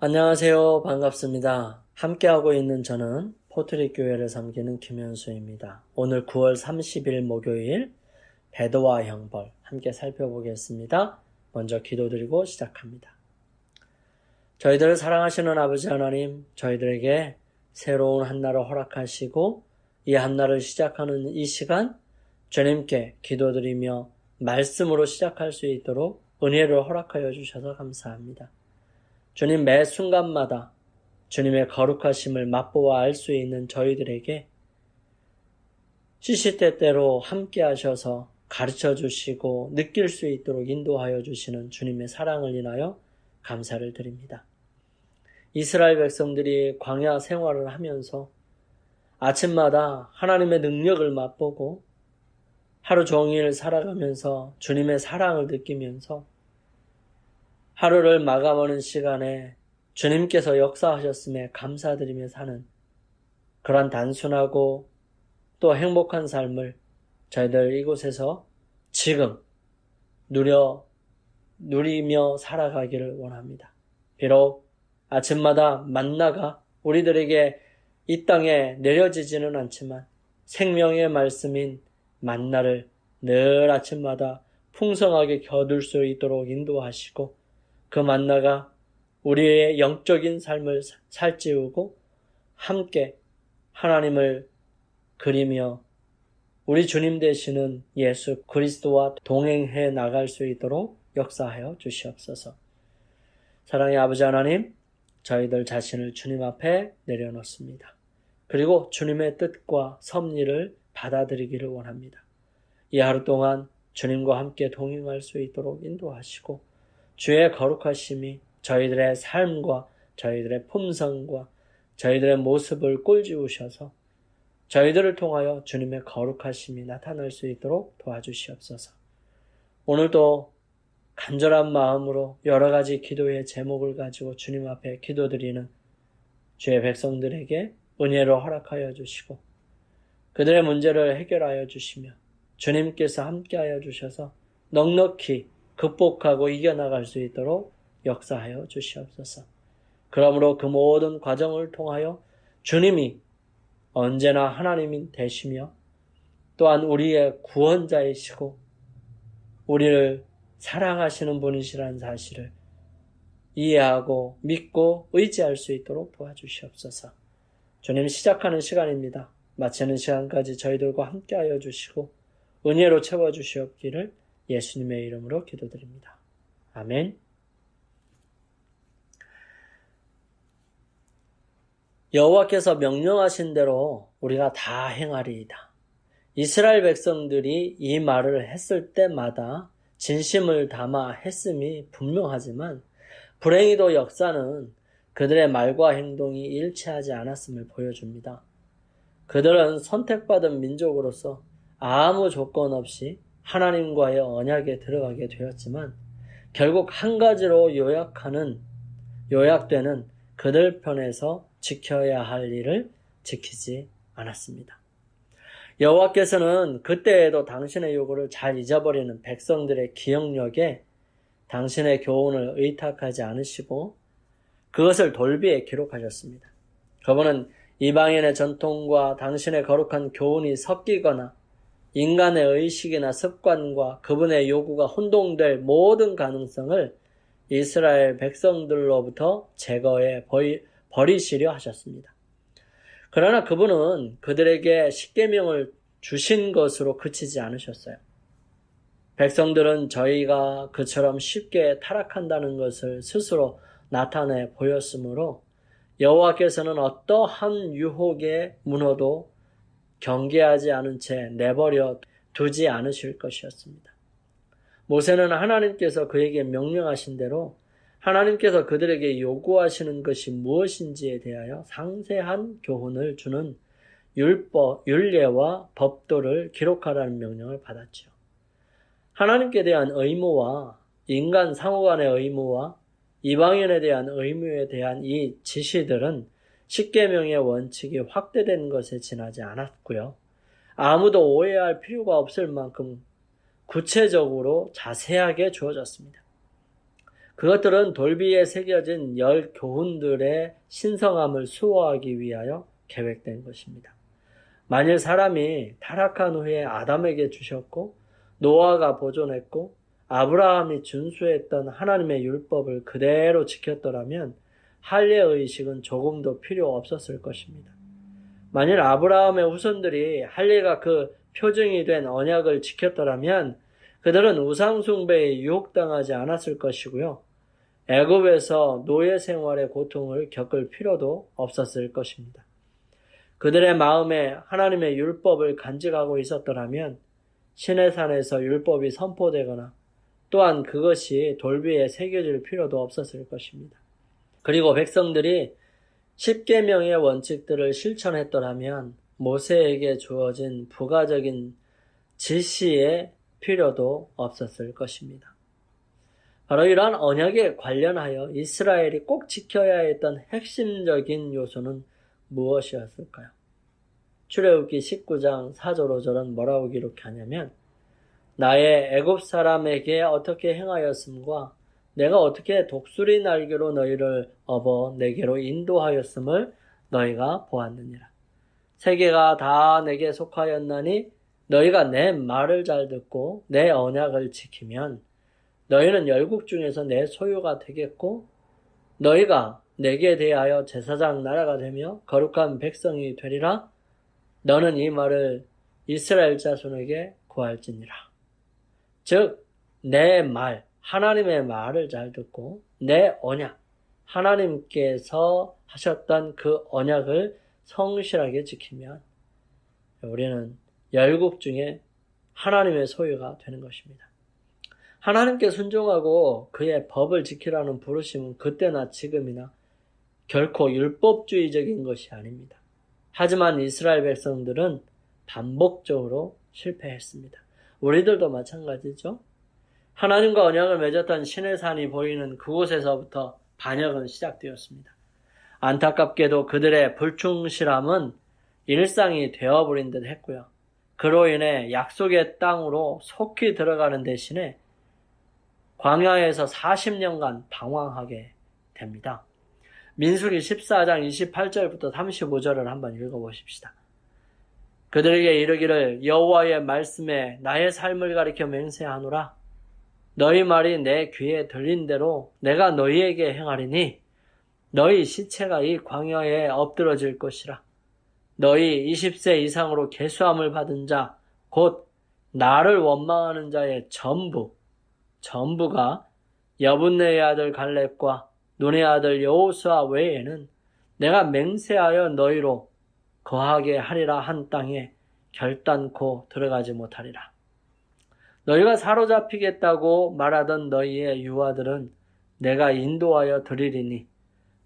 안녕하세요. 반갑습니다. 함께하고 있는 저는 포트릭 교회를 섬기는 김현수입니다. 오늘 9월 30일 목요일 배도와 형벌 함께 살펴보겠습니다. 먼저 기도드리고 시작합니다. 저희들을 사랑하시는 아버지 하나님, 저희들에게 새로운 한날을 허락하시고 이 한날을 시작하는 이 시간 주님께 기도드리며 말씀으로 시작할 수 있도록 은혜를 허락하여 주셔서 감사합니다. 주님, 매 순간마다 주님의 거룩하심을 맛보아 알 수 있는 저희들에게 시시때때로 함께 하셔서 가르쳐 주시고 느낄 수 있도록 인도하여 주시는 주님의 사랑을 인하여 감사를 드립니다. 이스라엘 백성들이 광야 생활을 하면서 아침마다 하나님의 능력을 맛보고 하루 종일 살아가면서 주님의 사랑을 느끼면서 하루를 마감하는 시간에 주님께서 역사하셨음에 감사드리며 사는 그런 단순하고 또 행복한 삶을 저희들 이곳에서 지금 누리며 살아가기를 원합니다. 비록 아침마다 만나가 우리들에게 이 땅에 내려지지는 않지만 생명의 말씀인 만나를 늘 아침마다 풍성하게 거둘 수 있도록 인도하시고 그 만나가 우리의 영적인 삶을 살찌우고 함께 하나님을 그리며 우리 주님 되시는 예수 그리스도와 동행해 나갈 수 있도록 역사하여 주시옵소서. 사랑의 아버지 하나님, 저희들 자신을 주님 앞에 내려놓습니다. 그리고 주님의 뜻과 섭리를 받아들이기를 원합니다. 이 하루 동안 주님과 함께 동행할 수 있도록 인도하시고 주의 거룩하심이 저희들의 삶과 저희들의 품성과 저희들의 모습을 꼴지우셔서 저희들을 통하여 주님의 거룩하심이 나타날 수 있도록 도와주시옵소서. 오늘도 간절한 마음으로 여러 가지 기도의 제목을 가지고 주님 앞에 기도드리는 주의 백성들에게 은혜를 허락하여 주시고 그들의 문제를 해결하여 주시며 주님께서 함께하여 주셔서 넉넉히 극복하고 이겨나갈 수 있도록 역사하여 주시옵소서. 그러므로 그 모든 과정을 통하여 주님이 언제나 하나님이 되시며 또한 우리의 구원자이시고 우리를 사랑하시는 분이시라는 사실을 이해하고 믿고 의지할 수 있도록 도와주시옵소서. 주님, 시작하는 시간입니다. 마치는 시간까지 저희들과 함께하여 주시고 은혜로 채워주시옵기를 예수님의 이름으로 기도드립니다. 아멘. 여호와께서 명령하신 대로 우리가 다 행하리이다. 이스라엘 백성들이 이 말을 했을 때마다 진심을 담아 했음이 분명하지만 불행히도 역사는 그들의 말과 행동이 일치하지 않았음을 보여줍니다. 그들은 선택받은 민족으로서 아무 조건 없이 하나님과의 언약에 들어가게 되었지만 결국 한 가지로 요약되는 그들 편에서 지켜야 할 일을 지키지 않았습니다. 여호와께서는 그때에도 당신의 요구를 잘 잊어버리는 백성들의 기억력에 당신의 교훈을 의탁하지 않으시고 그것을 돌비에 기록하셨습니다. 그분은 이방인의 전통과 당신의 거룩한 교훈이 섞이거나 인간의 의식이나 습관과 그분의 요구가 혼동될 모든 가능성을 이스라엘 백성들로부터 제거해 버리시려 하셨습니다. 그러나 그분은 그들에게 십계명을 주신 것으로 그치지 않으셨어요. 백성들은 저희가 그처럼 쉽게 타락한다는 것을 스스로 나타내 보였으므로 여호와께서는 어떠한 유혹의 문호도 경계하지 않은 채 내버려 두지 않으실 것이었습니다. 모세는 하나님께서 그에게 명령하신 대로 하나님께서 그들에게 요구하시는 것이 무엇인지에 대하여 상세한 교훈을 주는 율례와 법도를 기록하라는 명령을 받았죠. 하나님께 대한 의무와 인간 상호간의 의무와 이방인에 대한 의무에 대한 이 지시들은 십계명의 원칙이 확대된 것에 지나지 않았고요. 아무도 오해할 필요가 없을 만큼 구체적으로 자세하게 주어졌습니다. 그것들은 돌비에 새겨진 10교훈들의 신성함을 수호하기 위하여 계획된 것입니다. 만일 사람이 타락한 후에 아담에게 주셨고 노아가 보존했고 아브라함이 준수했던 하나님의 율법을 그대로 지켰더라면 할례의식은 조금도 필요 없었을 것입니다. 만일 아브라함의 후손들이 할례가 그 표징이 된 언약을 지켰더라면 그들은 우상숭배에 유혹당하지 않았을 것이고요. 애굽에서 노예 생활의 고통을 겪을 필요도 없었을 것입니다. 그들의 마음에 하나님의 율법을 간직하고 있었더라면 시내산에서 율법이 선포되거나 또한 그것이 돌비에 새겨질 필요도 없었을 것입니다. 그리고 백성들이 10계명의 원칙들을 실천했더라면 모세에게 주어진 부가적인 지시의 필요도 없었을 것입니다. 바로 이러한 언약에 관련하여 이스라엘이 꼭 지켜야 했던 핵심적인 요소는 무엇이었을까요? 출애굽기 19장 4절 5절은 뭐라고 기록하냐면 나의 애굽 사람에게 어떻게 행하였음과 내가 어떻게 독수리 날개로 너희를 업어 내게로 인도하였음을 너희가 보았느니라. 세계가 다 내게 속하였나니 너희가 내 말을 잘 듣고 내 언약을 지키면 너희는 열국 중에서 내 소유가 되겠고 너희가 내게 대하여 제사장 나라가 되며 거룩한 백성이 되리라. 너는 이 말을 이스라엘 자손에게 구할지니라. 즉 내 말, 하나님의 말을 잘 듣고 내 언약, 하나님께서 하셨던 그 언약을 성실하게 지키면 우리는 열국 중에 하나님의 소유가 되는 것입니다. 하나님께 순종하고 그의 법을 지키라는 부르심은 그때나 지금이나 결코 율법주의적인 것이 아닙니다. 하지만 이스라엘 백성들은 반복적으로 실패했습니다. 우리들도 마찬가지죠. 하나님과 언약을 맺었던 시내산이 보이는 그곳에서부터 반역은 시작되었습니다. 안타깝게도 그들의 불충실함은 일상이 되어버린 듯 했고요. 그로 인해 약속의 땅으로 속히 들어가는 대신에 광야에서 40년간 방황하게 됩니다. 민수기 14장 28절부터 35절을 한번 읽어보십시다. 그들에게 이르기를 여호와의 말씀에 나의 삶을 가리켜 맹세하노라. 너희 말이 내 귀에 들린 대로 내가 너희에게 행하리니 너희 시체가 이 광야에 엎드러질 것이라. 너희 20세 이상으로 계수함을 받은 자, 곧 나를 원망하는 자의 전부가 여분네의 아들 갈렙과 눈의 아들 여호수아 외에는 내가 맹세하여 너희로 거하게 하리라 한 땅에 결단코 들어가지 못하리라. 너희가 사로잡히겠다고 말하던 너희의 유아들은 내가 인도하여 드리리니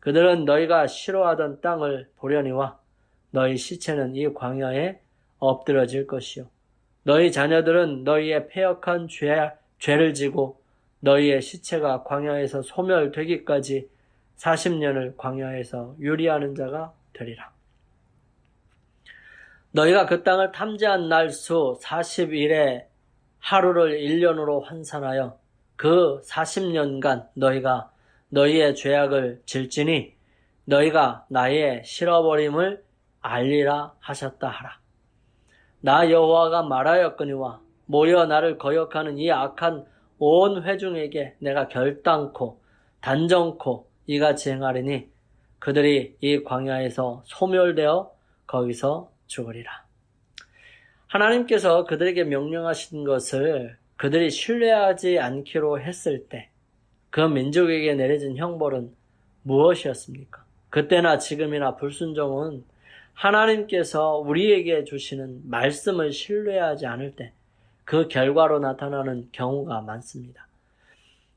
그들은 너희가 싫어하던 땅을 보려니와 너희 시체는 이 광야에 엎드러질 것이요 너희 자녀들은 너희의 패역한 죄를 지고 너희의 시체가 광야에서 소멸되기까지 40년을 광야에서 유리하는 자가 되리라. 너희가 그 땅을 탐지한 날 수 40일에 하루를 1년으로 환산하여 그 40년간 너희가 너희의 죄악을 질지니 너희가 나의 실어버림을 알리라 하셨다 하라. 나 여호와가 말하였거니와 모여 나를 거역하는 이 악한 온 회중에게 내가 결단코 단정코 이같이 행하리니 그들이 이 광야에서 소멸되어 거기서 죽으리라. 하나님께서 그들에게 명령하신 것을 그들이 신뢰하지 않기로 했을 때 그 민족에게 내려진 형벌은 무엇이었습니까? 그때나 지금이나 불순종은 하나님께서 우리에게 주시는 말씀을 신뢰하지 않을 때 그 결과로 나타나는 경우가 많습니다.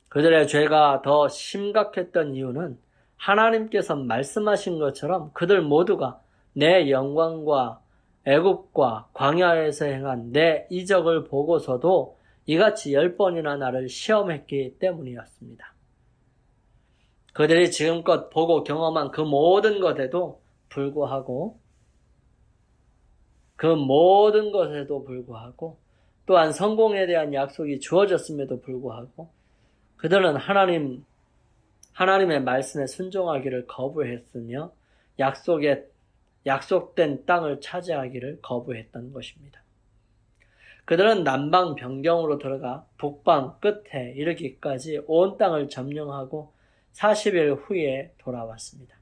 그들의 죄가 더 심각했던 이유는 하나님께서 말씀하신 것처럼 그들 모두가 내 영광과 애굽과 광야에서 행한 내 이적을 보고서도 이같이 10번이나 나를 시험했기 때문이었습니다. 그들이 지금껏 보고 경험한 그 모든 것에도 불구하고 또한 성공에 대한 약속이 주어졌음에도 불구하고 그들은 하나님 하나님의 말씀에 순종하기를 거부했으며 약속된 땅을 차지하기를 거부했던 것입니다. 그들은 남방 변경으로 들어가 북방 끝에 이르기까지 온 땅을 점령하고 40일 후에 돌아왔습니다.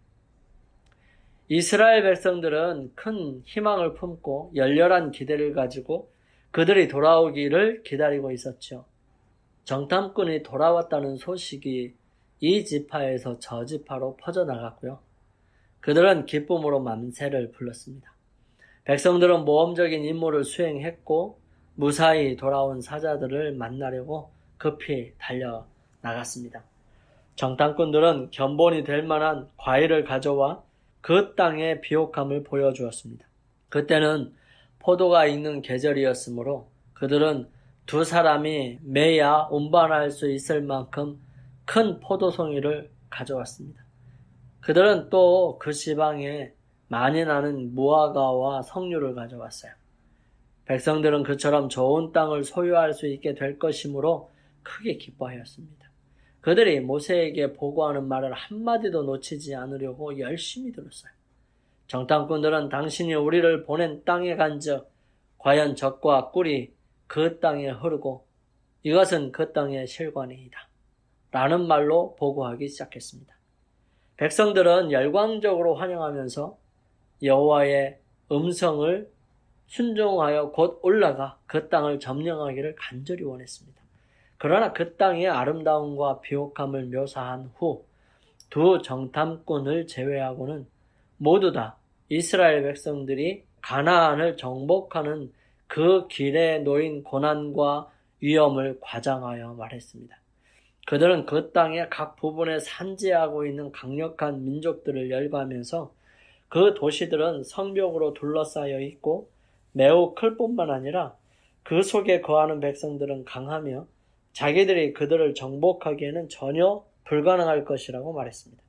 이스라엘 백성들은 큰 희망을 품고 열렬한 기대를 가지고 그들이 돌아오기를 기다리고 있었죠. 정탐꾼이 돌아왔다는 소식이 이 지파에서 저 지파로 퍼져나갔고요. 그들은 기쁨으로 만세를 불렀습니다. 백성들은 모험적인 임무를 수행했고 무사히 돌아온 사자들을 만나려고 급히 달려나갔습니다. 정탐꾼들은 견본이 될 만한 과일을 가져와 그 땅의 비옥함을 보여주었습니다. 그때는 포도가 있는 계절이었으므로 그들은 두 사람이 매야 운반할 수 있을 만큼 큰 포도송이를 가져왔습니다. 그들은 또 그 지방에 많이 나는 무화과와 석류를 가져왔어요. 백성들은 그처럼 좋은 땅을 소유할 수 있게 될 것이므로 크게 기뻐하였습니다. 그들이 모세에게 보고하는 말을 한마디도 놓치지 않으려고 열심히 들었어요. 정탐꾼들은 당신이 우리를 보낸 땅에 간즉 과연 젖과 꿀이 그 땅에 흐르고 이것은 그 땅의 실관이다 라는 말로 보고하기 시작했습니다. 백성들은 열광적으로 환영하면서 여호와의 음성을 순종하여 곧 올라가 그 땅을 점령하기를 간절히 원했습니다. 그러나 그 땅의 아름다움과 비옥함을 묘사한 후 두 정탐꾼을 제외하고는 모두 다 이스라엘 백성들이 가나안을 정복하는 그 길에 놓인 고난과 위험을 과장하여 말했습니다. 그들은 그 땅의 각 부분에 산재하고 있는 강력한 민족들을 열거하면서 그 도시들은 성벽으로 둘러싸여 있고 매우 클 뿐만 아니라 그 속에 거하는 백성들은 강하며 자기들이 그들을 정복하기에는 전혀 불가능할 것이라고 말했습니다.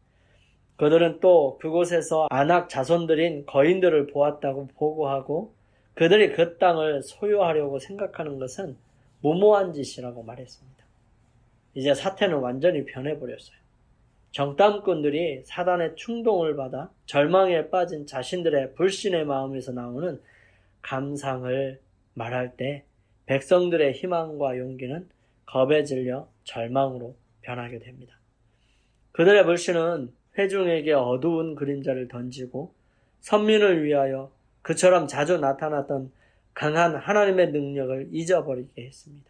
그들은 또 그곳에서 아낙 자손들인 거인들을 보았다고 보고하고 그들이 그 땅을 소유하려고 생각하는 것은 무모한 짓이라고 말했습니다. 이제 사태는 완전히 변해버렸어요. 정탐꾼들이 사단의 충동을 받아 절망에 빠진 자신들의 불신의 마음에서 나오는 감상을 말할 때 백성들의 희망과 용기는 겁에 질려 절망으로 변하게 됩니다. 그들의 불신은 회중에게 어두운 그림자를 던지고 선민을 위하여 그처럼 자주 나타났던 강한 하나님의 능력을 잊어버리게 했습니다.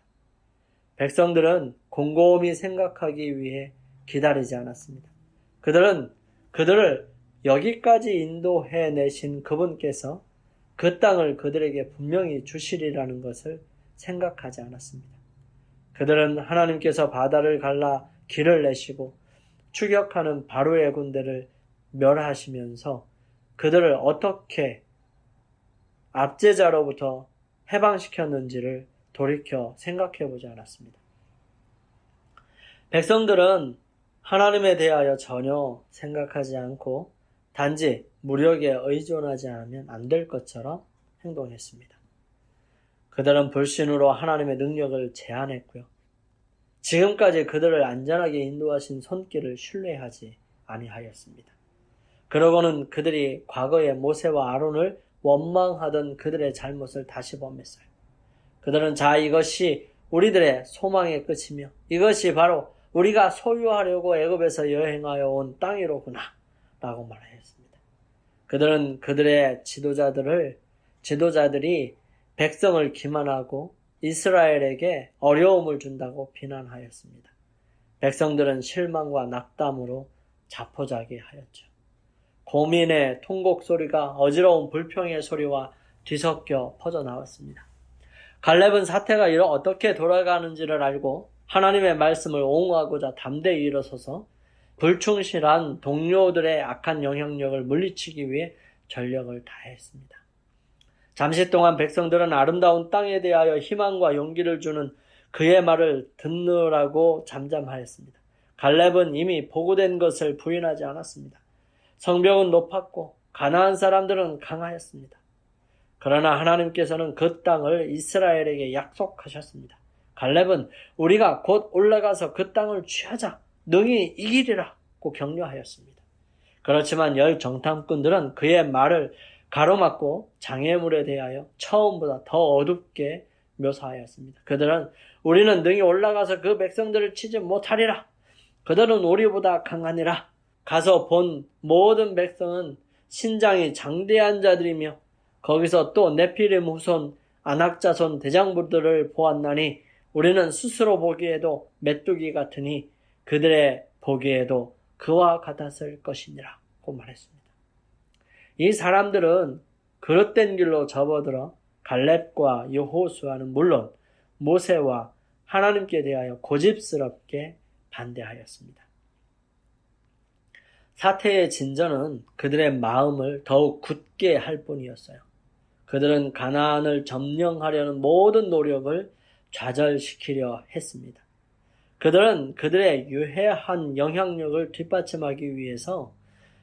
백성들은 곰곰이 생각하기 위해 기다리지 않았습니다. 그들은 그들을 여기까지 인도해 내신 그분께서 그 땅을 그들에게 분명히 주시리라는 것을 생각하지 않았습니다. 그들은 하나님께서 바다를 갈라 길을 내시고 추격하는 바로의 군대를 멸하시면서 그들을 어떻게 압제자로부터 해방시켰는지를 돌이켜 생각해보지 않았습니다. 백성들은 하나님에 대하여 전혀 생각하지 않고 단지 무력에 의존하지 않으면 안 될 것처럼 행동했습니다. 그들은 불신으로 하나님의 능력을 제한했고요. 지금까지 그들을 안전하게 인도하신 손길을 신뢰하지 아니하였습니다. 그러고는 그들이 과거에 모세와 아론을 원망하던 그들의 잘못을 다시 범했어요. 그들은 이것이 우리들의 소망의 끝이며 이것이 바로 우리가 소유하려고 애굽에서 여행하여 온 땅이로구나 라고 말하였습니다. 그들은 그들의 지도자들이 백성을 기만하고 이스라엘에게 어려움을 준다고 비난하였습니다. 백성들은 실망과 낙담으로 자포자기하였죠. 고민의 통곡 소리가 어지러운 불평의 소리와 뒤섞여 퍼져나왔습니다. 갈렙은 사태가 어떻게 돌아가는지를 알고 하나님의 말씀을 옹호하고자 담대히 일어서서 불충실한 동료들의 악한 영향력을 물리치기 위해 전력을 다했습니다. 잠시 동안 백성들은 아름다운 땅에 대하여 희망과 용기를 주는 그의 말을 듣느라고 잠잠하였습니다. 갈렙은 이미 보고된 것을 부인하지 않았습니다. 성벽은 높았고 가나안 사람들은 강하였습니다. 그러나 하나님께서는 그 땅을 이스라엘에게 약속하셨습니다. 갈렙은 우리가 곧 올라가서 그 땅을 취하자 능히 이기리라 고 격려하였습니다. 그렇지만 열 정탐꾼들은 그의 말을 가로막고 장애물에 대하여 처음보다 더 어둡게 묘사하였습니다. 그들은 우리는 능히 올라가서 그 백성들을 치지 못하리라. 그들은 우리보다 강하니라. 가서 본 모든 백성은 신장이 장대한 자들이며 거기서 또 네피림 후손 안악자손 대장부들을 보았나니 우리는 스스로 보기에도 메뚜기 같으니 그들의 보기에도 그와 같았을 것이니라 고 말했습니다. 이 사람들은 그릇된 길로 접어들어 갈렙과 여호수아는 물론 모세와 하나님께 대하여 고집스럽게 반대하였습니다. 사태의 진전은 그들의 마음을 더욱 굳게 할 뿐이었어요. 그들은 가나안을 점령하려는 모든 노력을 좌절시키려 했습니다. 그들은 그들의 유해한 영향력을 뒷받침하기 위해서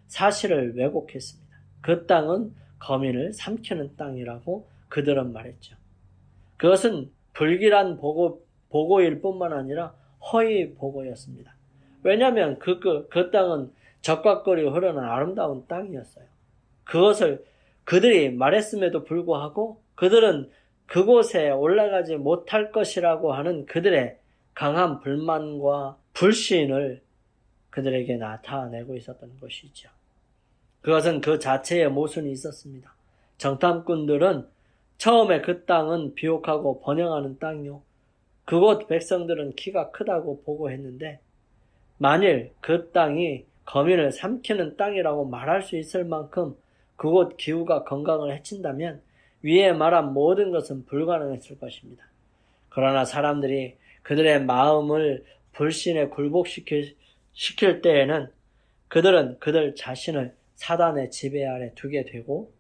사실을 왜곡했습니다. 그 땅은 거민을 삼키는 땅이라고 그들은 말했죠. 그것은 불길한 보고일 뿐만 아니라 허위 보고였습니다. 왜냐하면 그 땅은 적과 꿀이 흐르는 아름다운 땅이었어요. 그것을 그들이 말했음에도 불구하고 그들은 그곳에 올라가지 못할 것이라고 하는 그들의 강한 불만과 불신을 그들에게 나타내고 있었던 것이죠. 그것은 그 자체에 모순이 있었습니다. 정탐꾼들은 처음에 그 땅은 비옥하고 번영하는 땅이요. 그곳 백성들은 키가 크다고 보고했는데 만일 그 땅이 거민을 삼키는 땅이라고 말할 수 있을 만큼 그곳 기후가 건강을 해친다면 위에 말한 모든 것은 불가능했을 것입니다. 그러나 사람들이 그들의 마음을 불신에 굴복시킬 때에는 그들은 그들 자신을 사단의 지배 아래 두게 되고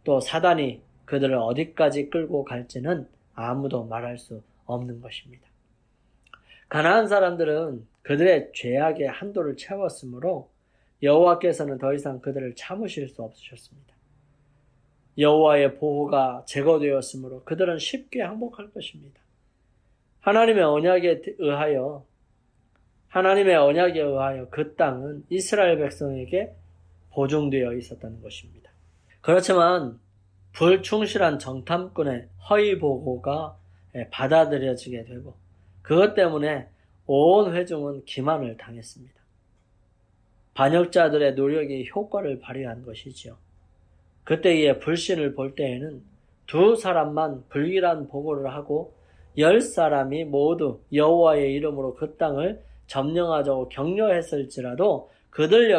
또 사단이 그들을 어디까지 끌고 갈지는 아무도 말할 수 없는 것입니다. 가나안 사람들은 그들의 죄악의 한도를 채웠으므로 여호와께서는 더 이상 그들을 참으실 수 없으셨습니다. 여호와의 보호가 제거되었으므로 그들은 쉽게 항복할 것입니다. 하나님의 언약에 의하여 그 땅은 이스라엘 백성에게 보증되어 있었다는 것입니다. 그렇지만 불충실한 정탐꾼의 허위 보고가 받아들여지게 되고 그것 때문에 온 회중은 기만을 당했습니다. 반역자들의 노력이 효과를 발휘한 것이지요. 그때의 불신을 볼 때에는 두 사람만 불길한 보고를 하고 10사람이 모두 여호와의 이름으로 그 땅을 점령하자고 격려했을지라도 그들은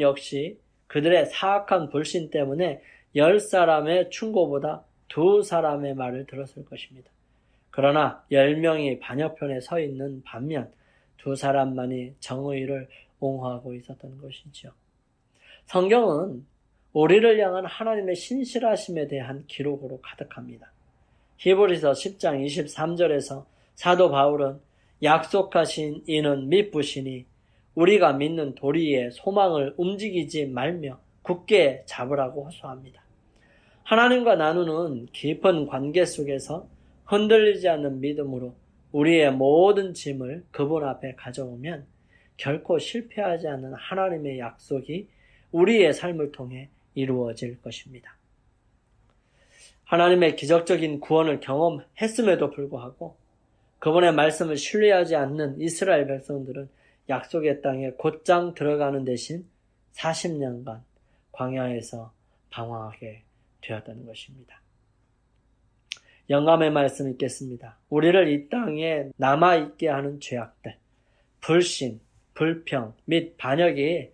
역시 그들의 사악한 불신 때문에 10사람의 충고보다 2사람의 말을 들었을 것입니다. 그러나 10명이 반역편에 서 있는 반면 2사람만이 정의를 옹호하고 있었던 것이죠. 성경은 우리를 향한 하나님의 신실하심에 대한 기록으로 가득합니다. 히브리서 10장 23절에서 사도 바울은 약속하신 이는 믿으시니 우리가 믿는 도리의 소망을 움직이지 말며 굳게 잡으라고 호소합니다. 하나님과 나누는 깊은 관계 속에서 흔들리지 않는 믿음으로 우리의 모든 짐을 그분 앞에 가져오면 결코 실패하지 않는 하나님의 약속이 우리의 삶을 통해 이루어질 것입니다. 하나님의 기적적인 구원을 경험했음에도 불구하고 그분의 말씀을 신뢰하지 않는 이스라엘 백성들은 약속의 땅에 곧장 들어가는 대신 40년간 광야에서 방황하게 되었다는 것입니다. 영감의 말씀 읽겠습니다. 우리를 이 땅에 남아있게 하는 죄악들, 불신, 불평 및 반역이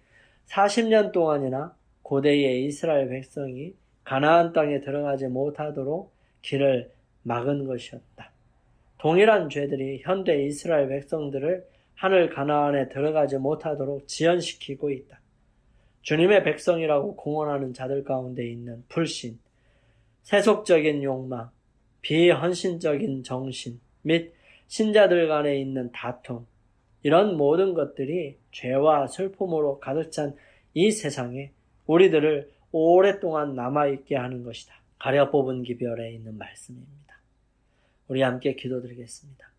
40년 동안이나 고대의 이스라엘 백성이 가나안 땅에 들어가지 못하도록 길을 막은 것이었다. 동일한 죄들이 현대 이스라엘 백성들을 하늘 가나안에 들어가지 못하도록 지연시키고 있다. 주님의 백성이라고 공언하는 자들 가운데 있는 불신, 세속적인 욕망, 비헌신적인 정신 및 신자들 간에 있는 다툼, 이런 모든 것들이 죄와 슬픔으로 가득 찬 이 세상에 우리들을 오랫동안 남아있게 하는 것이다. 가려 뽑은 기별에 있는 말씀입니다. 우리 함께 기도드리겠습니다.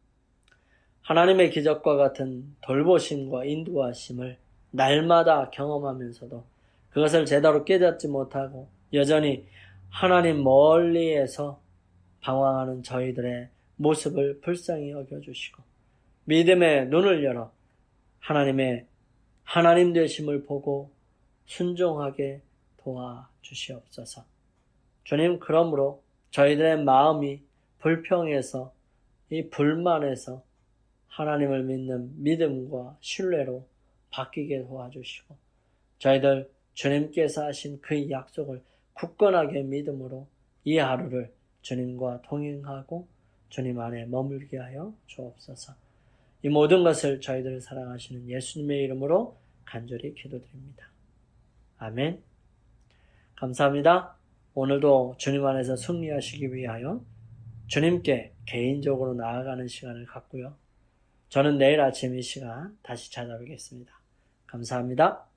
하나님의 기적과 같은 돌보심과 인도하심을 날마다 경험하면서도 그것을 제대로 깨닫지 못하고 여전히 하나님 멀리에서 방황하는 저희들의 모습을 불쌍히 여겨주시고 믿음의 눈을 열어 하나님의 하나님 되심을 보고 순종하게 도와주시옵소서. 주님, 그러므로 저희들의 마음이 불평해서 이 불만에서 하나님을 믿는 믿음과 신뢰로 바뀌게 도와주시고 저희들 주님께서 하신 그 약속을 굳건하게 믿음으로 이 하루를 주님과 동행하고 주님 안에 머물게 하여 주옵소서. 이 모든 것을 저희들을 사랑하시는 예수님의 이름으로 간절히 기도드립니다. 아멘. 감사합니다. 오늘도 주님 안에서 승리하시기 위하여 주님께 개인적으로 나아가는 시간을 갖고요. 저는 내일 아침 이 시간 다시 찾아오겠습니다. 감사합니다.